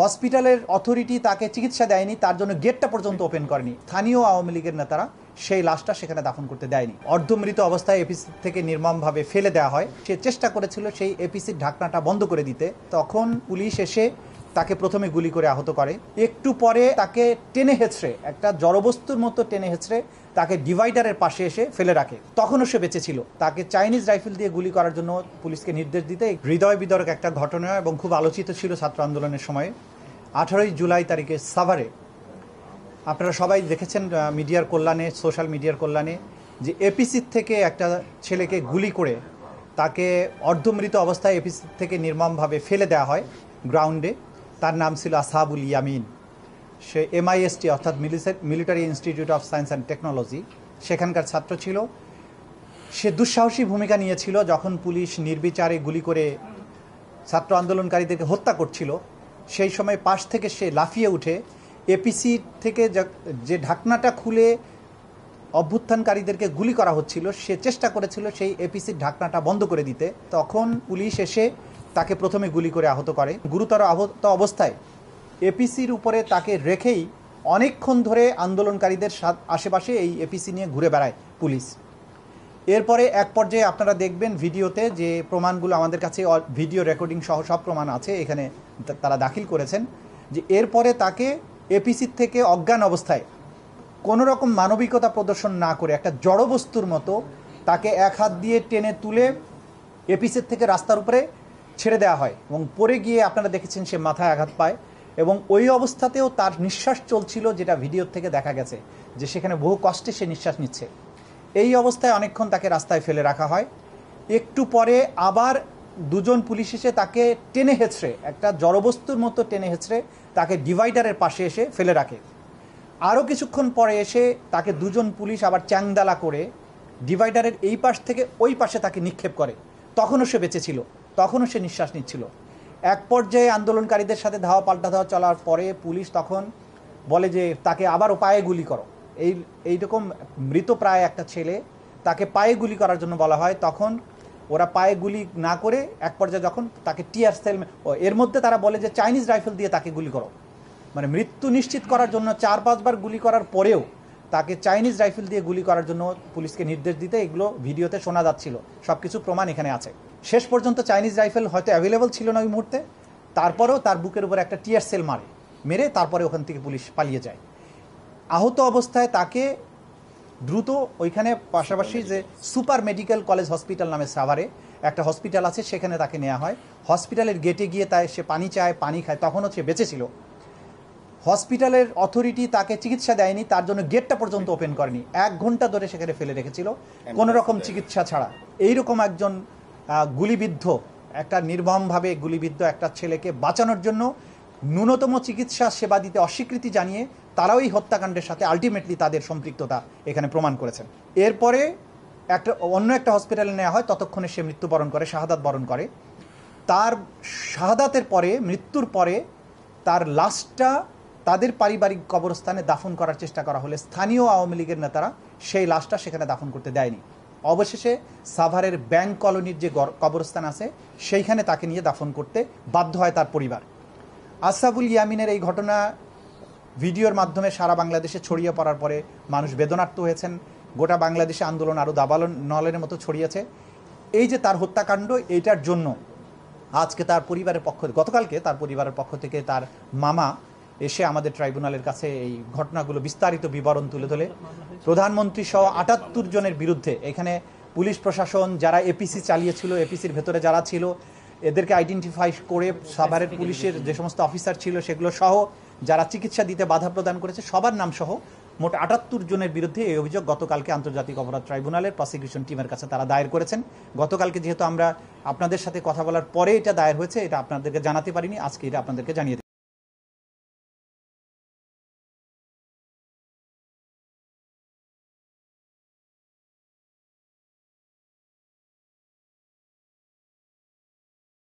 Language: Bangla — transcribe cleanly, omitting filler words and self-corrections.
হসপিটালের অথরিটি তাকে চিকিৎসা দেয়নি, তার জন্য গেটটা পর্যন্ত ওপেন করেনি। স্থানীয় আওয়ামী লীগের নেতারা সেই লাশটা সেখানে দাফন করতে দেয়নি। অর্ধমৃত অবস্থায় এপিসি থেকে নির্মমভাবে ফেলে দেওয়া হয়। সে চেষ্টা করেছিল সেই এপিসির ঢাকনাটা বন্ধ করে দিতে, তখন পুলিশ এসে তাকে প্রথমে গুলি করে আহত করে। একটু পরে তাকে টেনে হেঁচড়ে, একটা জড়বস্তুর মতো টেনে হেঁচড়ে তাকে ডিভাইডারের পাশে এসে ফেলে রাখে। তখনও সে বেঁচে ছিল। তাকে চাইনিজ রাইফেল দিয়ে গুলি করার জন্য পুলিশকে নির্দেশ দিতে হৃদয় বিদারক একটা ঘটনা এবং খুব আলোচিত ছিল ছাত্র আন্দোলনের সময়। 18 জুলাই তারিখে সাভারে আপনারা সবাই দেখেছেন মিডিয়ার কল্যাণে, সোশ্যাল মিডিয়ার কল্যাণে, যে এপিসি থেকে একটা ছেলেকে গুলি করে তাকে অর্ধমৃত অবস্থায় এপিসি থেকে নির্মমভাবে ফেলে দেওয়া হয় গ্রাউন্ডে। তার নাম ছিল আসহাবুল ইয়ামিন। সে MIST অর্থাৎ military institute of science and technology, সেখানকার ছাত্র ছিল। সে দুঃসাহসী ভূমিকা নিয়েছিল যখন পুলিশ নির্বিচারে গুলি করে ছাত্র আন্দোলনকারীদেরকে হত্যা করছিল। সেই সময় পাশ থেকে সে লাফিয়ে উঠে এপিসি থেকে যে ঢাকনাটা খুলে অভ্যুত্থানকারীদেরকে গুলি করা হচ্ছিল, সে চেষ্টা করেছিল সেই এপিসির ঢাকনাটা বন্ধ করে দিতে। তখন পুলিশ এসে তাকে প্রথমে গুলি করে আহত করে। গুরুতর আহত অবস্থায় এপিসির উপরে তাকে রেখেই অনেকক্ষণ ধরে আন্দোলনকারীদের আশেপাশে এই এপিসি নিয়ে ঘুরে বেড়ায় পুলিশ। এরপরে এক পর্যায়ে আপনারা দেখবেন ভিডিওতে, যে প্রমাণগুলো আমাদের কাছে ভিডিও রেকর্ডিং সহ সব প্রমাণ আছে, এখানে তারা দাখিল করেছেন, যে এরপরে তাকে এপিসির থেকে অজ্ঞান অবস্থায় কোনো রকম মানবিকতা প্রদর্শন না করে একটা জড়বস্তুর মতো তাকে এক হাত দিয়ে টেনে তুলে এপিসির থেকে রাস্তার উপরে ছেড়ে দেওয়া হয় এবং পড়ে গিয়ে আপনারা দেখেছেন সে মাথায় আঘাত পায় এবং ওই অবস্থাতেও তার নিঃশ্বাস চলছিল, যেটা ভিডিওর থেকে দেখা গেছে যে সেখানে বহু কষ্টে সে নিঃশ্বাস নিচ্ছে। এই অবস্থায় অনেকক্ষণ তাকে রাস্তায় ফেলে রাখা হয়। একটু পরে আবার দুজন পুলিশ এসে তাকে টেনে হেঁচড়ে, একটা জড়বস্তুর মতো টেনে হেঁচড়ে তাকে ডিভাইডারের পাশে এসে ফেলে রাখে। আরও কিছুক্ষণ পরে এসে তাকে দুজন পুলিশ আবার চ্যাংদালা করে ডিভাইডারের এই পাশ থেকে ওই পাশে তাকে নিক্ষেপ করে। তখনও সে বেঁচে ছিল, তখনও সে নিঃশ্বাস নিচ্ছিল। এক পর্যায়ে আন্দোলনকারীদের সাথে ধাওয়া পাল্টা ধাওয়া চলার পরে পুলিশ তখন বলে যে তাকে আবারও পায়ে গুলি করো। এইরকম মৃত প্রায় একটা ছেলে, তাকে পায়ে গুলি করার জন্য বলা হয়। তখন ওরা পায়ে গুলি না করে এক পর্যায়ে যখন তাকে টিয়ার সেল, এর মধ্যে তারা বলে যে চাইনিজ রাইফেল দিয়ে তাকে গুলি করো। মানে মৃত্যু নিশ্চিত করার জন্য 4-5 বার গুলি করার পরেও তাকে চাইনিজ রাইফেল দিয়ে গুলি করার জন্য পুলিশকে নির্দেশ দিতে, এগুলো ভিডিওতে শোনা যাচ্ছিল। সব কিছু প্রমাণ এখানে আছে। শেষ পর্যন্ত চাইনিজ রাইফেল হয়তো অ্যাভেলেবল ছিল না ওই মুহূর্তে, তারপরেও তার বুকের উপর একটা টিয়ার সেল মেরে তারপরে ওখান থেকে পুলিশ পালিয়ে যায়। আহত অবস্থায় তাকে দ্রুত ওইখানে পাশাপাশি যে সুপার মেডিকেল কলেজ হসপিটাল নামে সাভারে একটা হসপিটাল আছে, সেখানে তাকে নেওয়া হয়। হসপিটালের গেটে গিয়ে সে পানি চায়, পানি খায়, তখনও সে বেঁচে ছিল। হসপিটালের অথরিটি তাকে চিকিৎসা দেয়নি, তার জন্য গেটটা পর্যন্ত ওপেন করেনি। 1 ঘন্টা ধরে সেখানে ফেলে রেখেছিল কোনো রকম চিকিৎসা ছাড়া। এইরকম একজন গুলিবিদ্ধ, একটা নির্মমভাবে গুলিবিদ্ধ একটা ছেলেকে বাঁচানোর জন্য ন্যূনতম চিকিৎসা সেবা দিতে অস্বীকৃতি জানিয়ে তারাও এই হত্যাকাণ্ডের সাথে আলটিমেটলি তাদের সম্পৃক্ততা এখানে প্রমাণ করেছেন। এরপরে অন্য একটা হসপিটালে নেওয়া হয়, ততক্ষণে সে মৃত্যুবরণ করে, শাহাদাত বরণ করে। তার শাহাদাতের পরে, মৃত্যুর পরে তার লাশটা তাদের পারিবারিক কবরস্থানে দাফন করার চেষ্টা করা হলে স্থানীয় আওয়ামী লীগের নেতারা সেই লাশটা সেখানে দাফন করতে দেয়নি। অবশেষে সাভারের ব্যাংক কলোনির যে কবরস্থান আছে সেইখানে তাকে নিয়ে দাফন করতে বাধ্য হয় তার পরিবার। আসহাবুল ইয়ামিনের এই ঘটনা ভিডিওর মাধ্যমে সারা বাংলাদেশে ছড়িয়ে পড়ার পরে মানুষ বেদনার্ত হয়েছেন। গোটা বাংলাদেশে আন্দোলন আরও দাবানলের নলের মতো ছড়িয়েছে। এই যে তার হত্যাকাণ্ড, এইটার জন্য আজকে তার পরিবারের গতকালকে তার পরিবারের পক্ষ থেকে তার মামা এসে আমাদের ট্রাইব্যুনালের কাছে এই ঘটনাগুলো বিস্তারিত বিবরণ তুলে ধরে প্রধানমন্ত্রী সহ 78 জনের বিরুদ্ধে, এখানে পুলিশ প্রশাসন যারা এপিসি চালিয়েছিল, এপিসির ভেতরে যারা ছিল এদেরকে আইডেন্টিফাই করে সাভারের পুলিশের যে সমস্ত অফিসার ছিল সেগুলো সহ, যারা চিকিৎসা দিতে বাধা প্রদান করেছে সবার নাম সহ মোট 78 জনের বিরুদ্ধে এই অভিযোগ গতকালকে আন্তর্জাতিক অপরাধ ট্রাইব্যুনালের প্রসিকিউশন টিমের কাছে তারা দায়ের করেছেন। গতকালকে যেহেতু আমরা আপনাদের সাথে কথা বলার পরে এটা দায়ের হয়েছে, এটা আপনাদেরকে জানাতে পারিনি, আজকে এটা আপনাদেরকে জানিয়ে